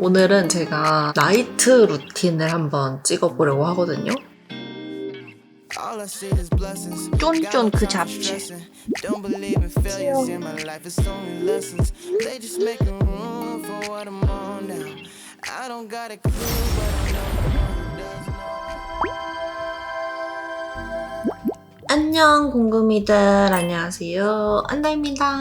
오늘은 제가 나이트 루틴을 한번 찍어보려고 하거든요. 쫀쫀 그 잡지. 안녕 궁금이들, 안녕하세요, 안나입니다.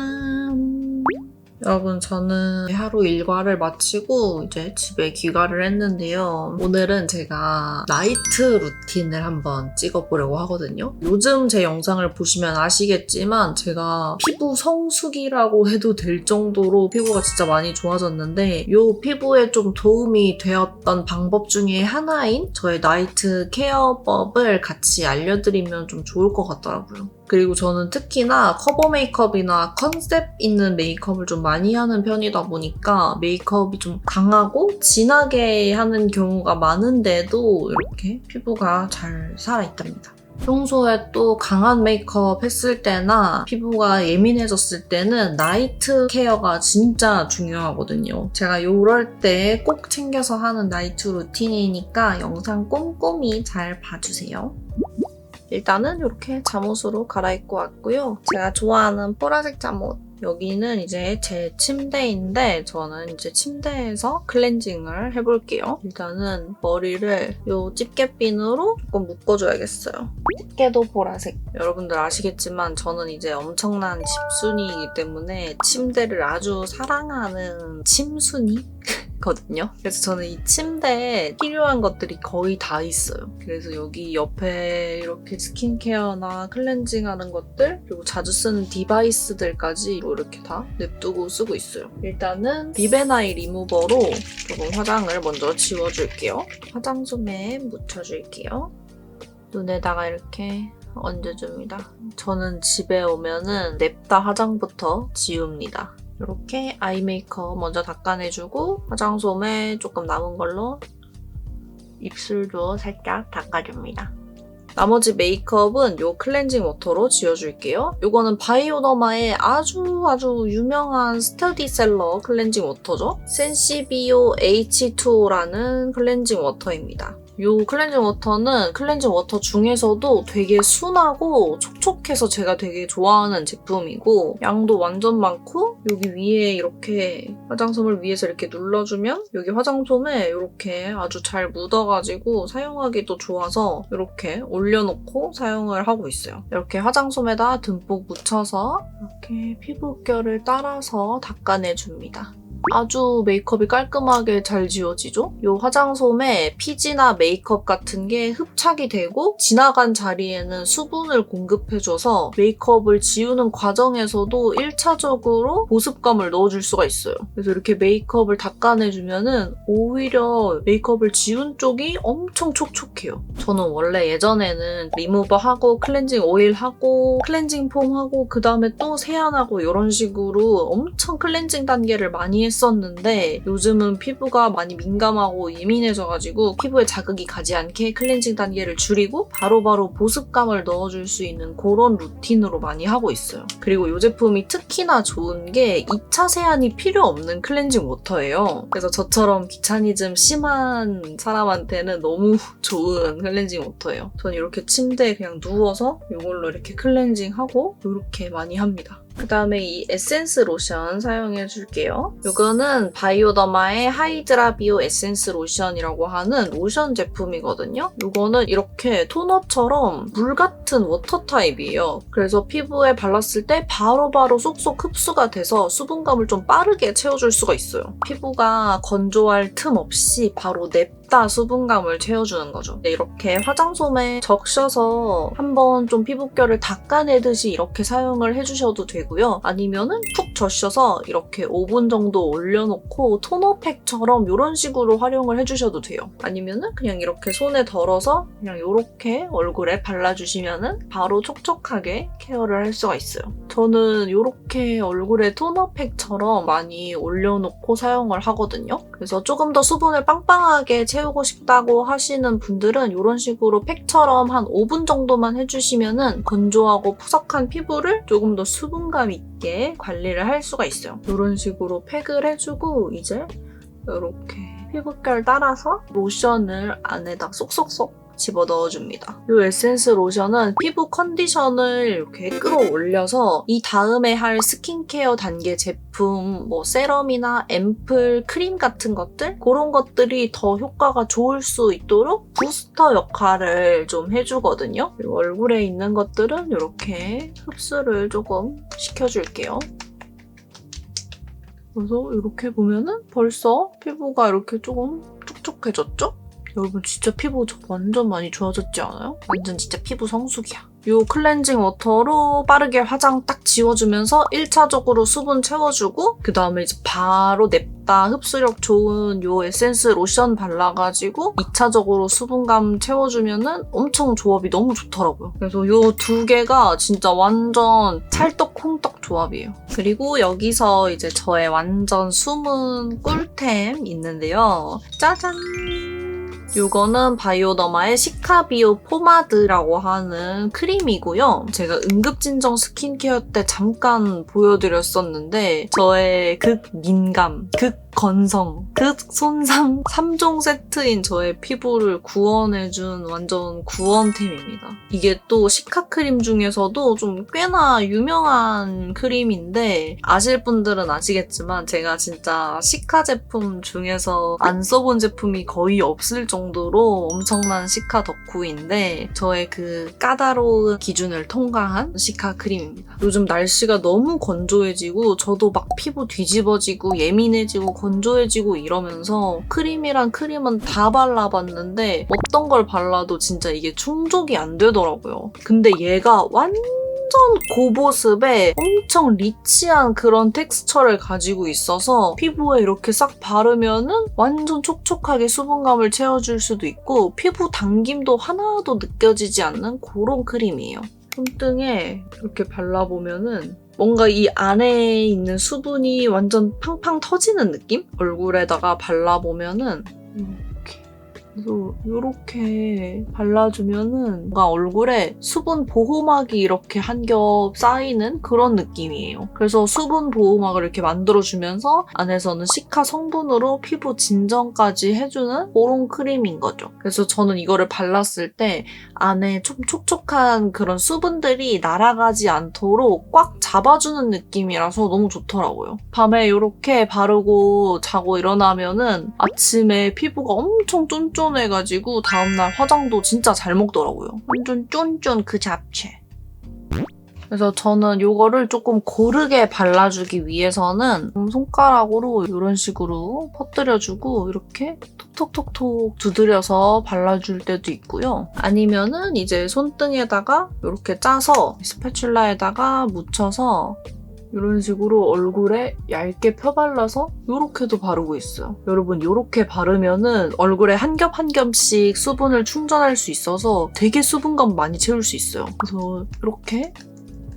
여러분, 저는 하루 일과를 마치고 이제 집에 귀가를 했는데요. 오늘은 제가 나이트 루틴을 한번 찍어보려고 하거든요. 요즘 제 영상을 보시면 아시겠지만 제가 피부 성숙이라고 해도 될 정도로 피부가 진짜 많이 좋아졌는데 이 피부에 좀 도움이 되었던 방법 중에 하나인 저의 나이트 케어법을 같이 알려드리면 좀 좋을 것 같더라고요. 그리고 저는 특히나 커버 메이크업이나 컨셉 있는 메이크업을 좀 많이 하는 편이다 보니까 메이크업이 좀 강하고 진하게 하는 경우가 많은데도 이렇게 피부가 잘 살아있답니다. 평소에 또 강한 메이크업 했을 때나 피부가 예민해졌을 때는 나이트 케어가 진짜 중요하거든요. 제가 이럴 때 꼭 챙겨서 하는 나이트 루틴이니까 영상 꼼꼼히 잘 봐주세요. 일단은 이렇게 잠옷으로 갈아입고 왔고요. 제가 좋아하는 보라색 잠옷. 여기는 이제 제 침대인데 저는 이제 침대에서 클렌징을 해볼게요. 일단은 머리를 이 집게핀으로 조금 묶어줘야겠어요. 집게도 보라색. 여러분들 아시겠지만 저는 이제 엄청난 집순이이기 때문에 침대를 아주 사랑하는 침순이? 거든요. 그래서 저는 이 침대에 필요한 것들이 거의 다 있어요. 그래서 여기 옆에 이렇게 스킨케어나 클렌징하는 것들, 그리고 자주 쓰는 디바이스들까지 이렇게 다 냅두고 쓰고 있어요. 일단은 립앤아이 리무버로 조금 화장을 먼저 지워줄게요. 화장솜에 묻혀줄게요. 눈에다가 이렇게 얹어줍니다. 저는 집에 오면은 냅다 화장부터 지웁니다. 이렇게 아이 메이크업 먼저 닦아내주고 화장솜에 조금 남은 걸로 입술도 살짝 닦아줍니다. 나머지 메이크업은 이 클렌징 워터로 지워줄게요. 이거는 바이오더마의 아주 유명한 스터디셀러 클렌징 워터죠. 센시비오 H2O라는 클렌징 워터입니다. 이 클렌징 워터는 클렌징 워터 중에서도 되게 순하고 촉촉해서 제가 되게 좋아하는 제품이고 양도 완전 많고 여기 위에 이렇게 화장솜을 위에서 이렇게 눌러주면 여기 화장솜에 이렇게 아주 잘 묻어가지고 사용하기도 좋아서 이렇게 올려놓고 사용을 하고 있어요. 이렇게 화장솜에다 듬뿍 묻혀서 이렇게 피부결을 따라서 닦아내줍니다. 아주 메이크업이 깔끔하게 잘 지워지죠? 이 화장솜에 피지나 메이크업 같은 게 흡착이 되고 지나간 자리에는 수분을 공급해줘서 메이크업을 지우는 과정에서도 1차적으로 보습감을 넣어줄 수가 있어요. 그래서 이렇게 메이크업을 닦아내주면은 오히려 메이크업을 지운 쪽이 엄청 촉촉해요. 저는 원래 예전에는 리무버하고 클렌징 오일하고 클렌징 폼하고 그 다음에 또 세안하고 이런 식으로 엄청 클렌징 단계를 많이 했었는데 요즘은 피부가 많이 민감하고 예민해져가지고 피부에 자극이 가지 않게 클렌징 단계를 줄이고 바로바로 보습감을 넣어줄 수 있는 그런 루틴으로 많이 하고 있어요. 그리고 이 제품이 특히나 좋은 게 2차 세안이 필요 없는 클렌징 워터예요. 그래서 저처럼 귀차니즘 심한 사람한테는 너무 좋은 클렌징 워터예요. 저는 이렇게 침대에 그냥 누워서 이걸로 이렇게 클렌징하고 이렇게 많이 합니다. 그 다음에 이 에센스 로션 사용해줄게요. 이거는 바이오더마의 하이드라 비오 에센스 로션이라고 하는 로션 제품이거든요. 이거는 이렇게 토너처럼 물 같은 워터 타입이에요. 그래서 피부에 발랐을 때 바로바로 쏙쏙 흡수가 돼서 수분감을 좀 빠르게 채워줄 수가 있어요. 피부가 건조할 틈 없이 바로 냅다 수분감을 채워주는 거죠. 이렇게 화장솜에 적셔서 한번 좀 피부결을 닦아내듯이 이렇게 사용을 해주셔도 되고요. 아니면은 푹 적셔서 이렇게 5분 정도 올려놓고 토너팩처럼 이런 식으로 활용을 해주셔도 돼요. 아니면은 그냥 이렇게 손에 덜어서 그냥 이렇게 얼굴에 발라주시면은 바로 촉촉하게 케어를 할 수가 있어요. 저는 이렇게 얼굴에 토너팩처럼 많이 올려놓고 사용을 하거든요. 그래서 조금 더 수분을 빵빵하게 채우고 싶다고 하시는 분들은 이런 식으로 팩처럼 한 5분 정도만 해주시면은 건조하고 푸석한 피부를 조금 더 수분감 있게 관리를 할 수가 있어요. 이런 식으로 팩을 해주고 이제 이렇게 피부결 따라서 로션을 안에다 쏙쏙쏙 집어넣어줍니다. 이 에센스 로션은 피부 컨디션을 이렇게 끌어올려서 이 다음에 할 스킨케어 단계 제품, 뭐 세럼이나 앰플, 크림 같은 것들 그런 것들이 더 효과가 좋을 수 있도록 부스터 역할을 좀 해주거든요. 그리고 얼굴에 있는 것들은 이렇게 흡수를 조금 시켜줄게요. 그래서 이렇게 보면은 벌써 피부가 이렇게 조금 촉촉해졌죠? 여러분 진짜 피부 완전 많이 좋아졌지 않아요? 완전 진짜 피부 성숙이야. 이 클렌징 워터로 빠르게 화장 딱 지워주면서 1차적으로 수분 채워주고 그 다음에 이제 바로 냅다 흡수력 좋은 이 에센스 로션 발라가지고 2차적으로 수분감 채워주면은 엄청 조합이 너무 좋더라고요. 그래서 이 두 개가 진짜 완전 찰떡콩떡 조합이에요. 그리고 여기서 이제 저의 완전 숨은 꿀템 있는데요. 짜잔! 이거는 바이오더마의 시카비오 포마드라고 하는 크림이고요. 제가 응급진정 스킨케어 때 잠깐 보여드렸었는데 저의 극민감, 극건성, 극손상 3종 세트인 저의 피부를 구원해준 완전 구원템입니다. 이게 또 시카 크림 중에서도 좀 꽤나 유명한 크림인데 아실 분들은 아시겠지만 제가 진짜 시카 제품 중에서 안 써본 제품이 거의 없을 정도로 엄청난 시카 덕후인데 저의 그 까다로운 기준을 통과한 시카 크림입니다. 요즘 날씨가 너무 건조해지고 저도 막 피부 뒤집어지고 예민해지고 건조해지고 이러면서 크림이랑 크림은 다 발라봤는데 어떤 걸 발라도 진짜 이게 충족이 안 되더라고요. 근데 얘가 완전 고보습에 엄청 리치한 그런 텍스처를 가지고 있어서 피부에 이렇게 싹 바르면은 완전 촉촉하게 수분감을 채워줄 수도 있고 피부 당김도 하나도 느껴지지 않는 그런 크림이에요. 손등에 이렇게 발라보면은 뭔가 이 안에 있는 수분이 완전 팡팡 터지는 느낌? 얼굴에다가 발라보면은 그래서 이렇게 발라주면은 뭔가 얼굴에 수분 보호막이 이렇게 한 겹 쌓이는 그런 느낌이에요. 그래서 수분 보호막을 이렇게 만들어주면서 안에서는 시카 성분으로 피부 진정까지 해주는 그런 크림인 거죠. 그래서 저는 이거를 발랐을 때 안에 좀 촉촉한 그런 수분들이 날아가지 않도록 꽉 잡아주는 느낌이라서 너무 좋더라고요. 밤에 이렇게 바르고 자고 일어나면은 아침에 피부가 엄청 쫀쫀해가지고 다음날 화장도 진짜 잘 먹더라고요. 완전 쫀쫀 그 잡채. 그래서 저는 이거를 조금 고르게 발라주기 위해서는 손가락으로 이런 식으로 퍼뜨려주고 이렇게 톡톡톡톡 두드려서 발라줄 때도 있고요. 아니면은 이제 손등에다가 이렇게 짜서 스패츌라에다가 묻혀서 이런 식으로 얼굴에 얇게 펴발라서 이렇게도 바르고 있어요. 여러분 이렇게 바르면은 얼굴에 한 겹 한 겹씩 수분을 충전할 수 있어서 되게 수분감 많이 채울 수 있어요. 그래서 이렇게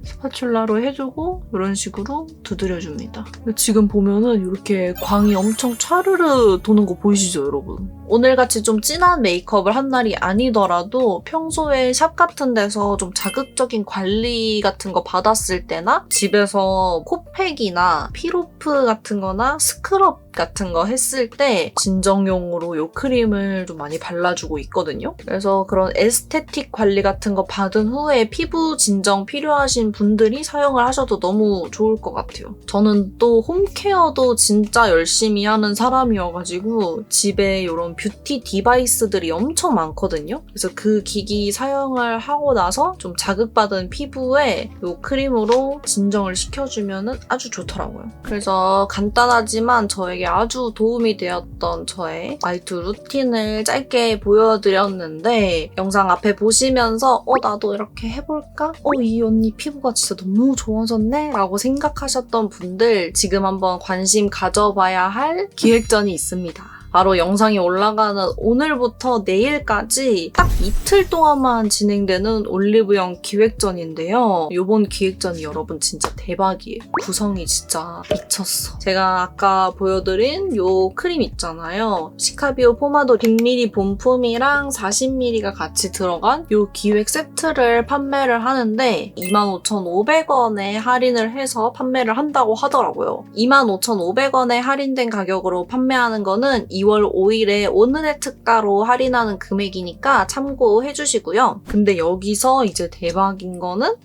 스파츌라로 해주고 이런 식으로 두드려줍니다. 지금 보면은 이렇게 광이 엄청 촤르르 도는 거 보이시죠, 여러분? 오늘같이 좀 진한 메이크업을 한 날이 아니더라도 평소에 샵 같은 데서 좀 자극적인 관리 같은 거 받았을 때나 집에서 코팩이나 피로프 같은 거나 스크럽 같은 거 했을 때 진정용으로 이 크림을 좀 많이 발라주고 있거든요. 그래서 그런 에스테틱 관리 같은 거 받은 후에 피부 진정 필요하신 분들이 사용을 하셔도 너무 좋을 것 같아요. 저는 또 홈케어도 진짜 열심히 하는 사람이어가지고 집에 이런 뷰티 디바이스들이 엄청 많거든요. 그래서 그 기기 사용을 하고 나서 좀 자극받은 피부에 이 크림으로 진정을 시켜주면 아주 좋더라고요. 그래서 간단하지만 저에게 아주 도움이 되었던 저의 화이트 루틴을 짧게 보여드렸는데 영상 앞에 보시면서 나도 이렇게 해볼까? 이 언니 피부가 진짜 너무 좋아졌네? 라고 생각하셨던 분들 지금 한번 관심 가져봐야 할 기획전이 있습니다. 바로 영상이 올라가는 오늘부터 내일까지 딱 이틀 동안만 진행되는 올리브영 기획전인데요. 이번 기획전이 여러분 진짜 대박이에요. 구성이 진짜 미쳤어. 제가 아까 보여드린 요 크림 있잖아요. 시카비오 포마도 100ml 본품이랑 40ml가 같이 들어간 요 기획 세트를 판매를 하는데 25,500원에 할인을 해서 판매를 한다고 하더라고요. 25,500원에 할인된 가격으로 판매하는 거는 2월 5일에 오늘의 특가로 할인하는 금액이니까 참고해 주시고요. 근데 여기서 이제 대박인 거는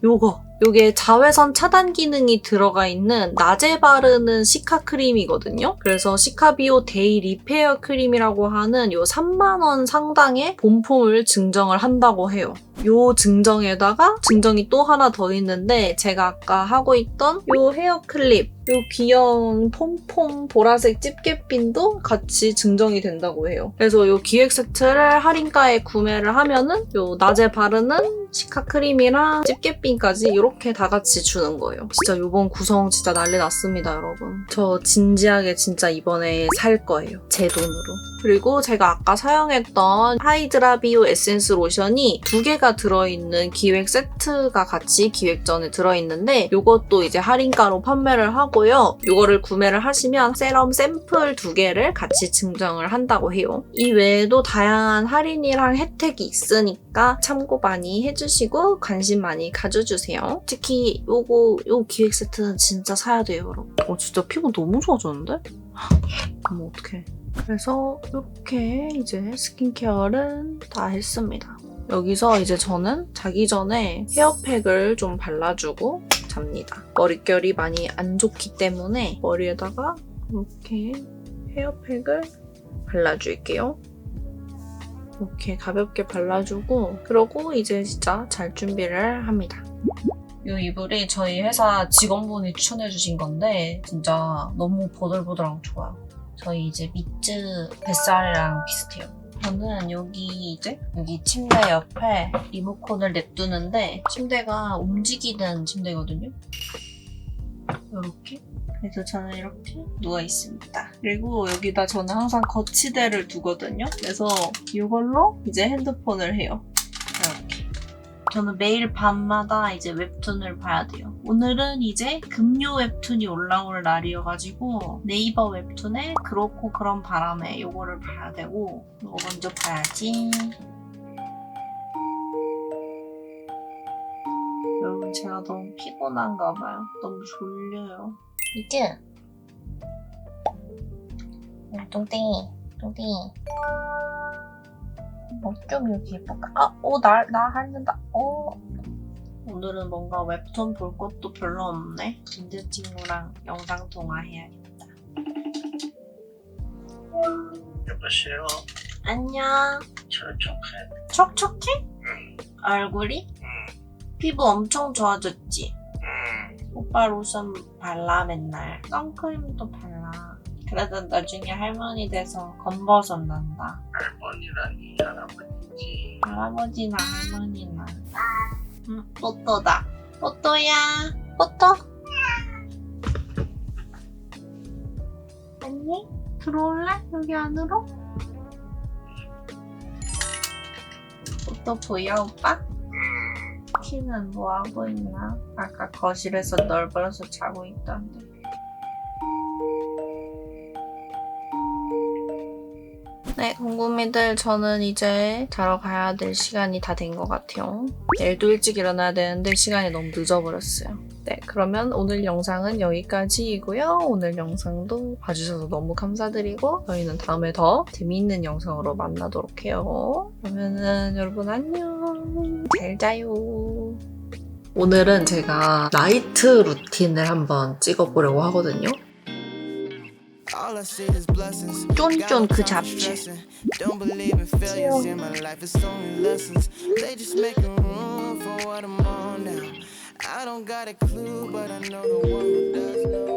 요게 자외선 차단 기능이 들어가 있는 낮에 바르는 시카 크림이거든요. 그래서 시카비오 데이 리페어 크림이라고 하는 요 3만원 상당의 본품을 증정을 한다고 해요. 요 증정에다가 증정이 또 하나 더 있는데 제가 아까 하고 있던 요 헤어 클립 요 귀여운 폼폼 보라색 집게핀도 같이 증정이 된다고 해요. 그래서 요 기획 세트를 할인가에 구매를 하면은 요 낮에 바르는 시카 크림이랑 집게핀까지 이렇게 다 같이 주는 거예요. 진짜 요번 구성 진짜 난리 났습니다, 여러분. 저 진지하게 진짜 이번에 살 거예요. 제 돈으로. 그리고 제가 아까 사용했던 하이드라 비오 에센스 로션이 2개가 들어있는 기획 세트가 같이 기획전에 들어있는데 요것도 이제 할인가로 판매를 하고요. 요거를 구매를 하시면 세럼 샘플 2개를 같이 증정을 한다고 해요. 이 외에도 다양한 할인이랑 혜택이 있으니까 참고 많이 해주시고 관심 많이 가져주세요. 특히 요 기획 세트는 진짜 사야 돼요, 여러분. 진짜 피부 너무 좋아졌는데? 어머 어떡해. 그래서 이렇게 이제 스킨케어를 다 했습니다. 여기서 이제 저는 자기 전에 헤어팩을 좀 발라주고 잡니다. 머릿결이 많이 안 좋기 때문에 머리에다가 이렇게 헤어팩을 발라줄게요. 이렇게 가볍게 발라주고 그러고 이제 진짜 잘 준비를 합니다. 이 이불이 저희 회사 직원분이 추천해주신 건데 진짜 너무 보들보들하고 좋아요. 저희 이제 미츠 뱃살이랑 비슷해요. 저는 여기 침대 옆에 리모컨을 냅두는데 침대가 움직이는 침대거든요. 이렇게. 그래서 저는 이렇게 누워 있습니다. 그리고 여기다 저는 항상 거치대를 두거든요. 그래서 이걸로 이제 핸드폰을 해요. 이렇게. 저는 매일 밤마다 이제 웹툰을 봐야 돼요. 오늘은 이제 금요 웹툰이 올라올 날이어가지고 네이버 웹툰에 그렇고 그런 바람에 요거를 봐야 되고 요거 먼저 봐야지. 여러분 제가 너무 피곤한가 봐요. 너무 졸려요. 이제 똥땡이 좀 이렇게 예쁠까? 나 하는다. 오늘은 뭔가 웹툰 볼 것도 별로 없네. 남자친구랑 영상 통화해야겠다. 여보세요? 안녕. 촉촉해? 촉촉해? 응. 얼굴이? 응. 피부 엄청 좋아졌지? 응. 오빠 로션 발라 맨날. 선크림도 발라. 그러다 나중에 할머니 돼서 검버섯 난다. 할머니라니 할아버지지. 할아버지나 할머니나. 뽀또다. 뽀또야. 뽀또? 언니? 들어올래? 여기 안으로? 뽀또 보여, 오빠? 키는 뭐하고 있나? 아까 거실에서 널브러서 자고 있던데. 네, 궁금이들 저는 이제 자러 가야 될 시간이 다 된 것 같아요. 내일도 일찍 일어나야 되는데 시간이 너무 늦어버렸어요. 네, 그러면 오늘 영상은 여기까지이고요. 오늘 영상도 봐주셔서 너무 감사드리고 저희는 다음에 더 재미있는 영상으로 만나도록 해요. 그러면은 여러분 안녕. 잘 자요. 오늘은 제가 나이트 루틴을 한번 찍어보려고 하거든요. 쫀쫀 그 잡지. I don't got a clue, but I know the one who does know.